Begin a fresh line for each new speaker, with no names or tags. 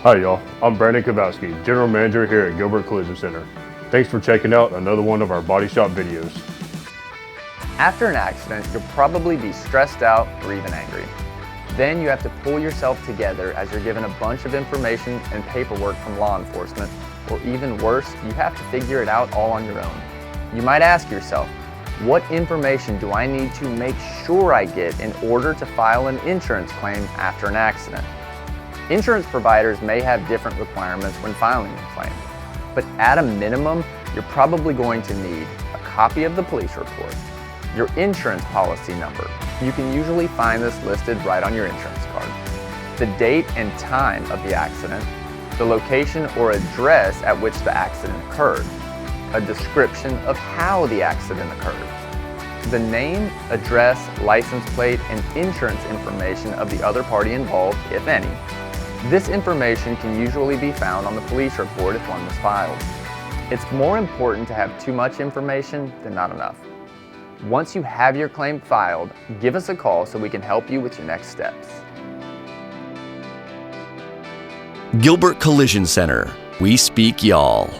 Hi y'all, I'm Brandon Kovalsky, General Manager here at Gilbert Collision Center. Thanks for checking out another one of our body shop videos.
After an accident, you'll probably be stressed out or even angry. Then you have to pull yourself together as you're given a bunch of information and paperwork from law enforcement, or even worse, you have to figure it out all on your own. You might ask yourself, what information do I need to make sure I get in order to file an insurance claim after an accident? Insurance providers may have different requirements when filing a claim, but at a minimum, you're probably going to need a copy of the police report, your insurance policy number. You can usually find this listed right on your insurance card. The date and time of the accident, the location or address at which the accident occurred, a description of how the accident occurred, the name, address, license plate, and insurance information of the other party involved, if any. This information can usually be found on the police report if one was filed. It's more important to have too much information than not enough. Once you have your claim filed, give us a call so we can help you with your next steps.
Gilbert Collision Center. We speak y'all.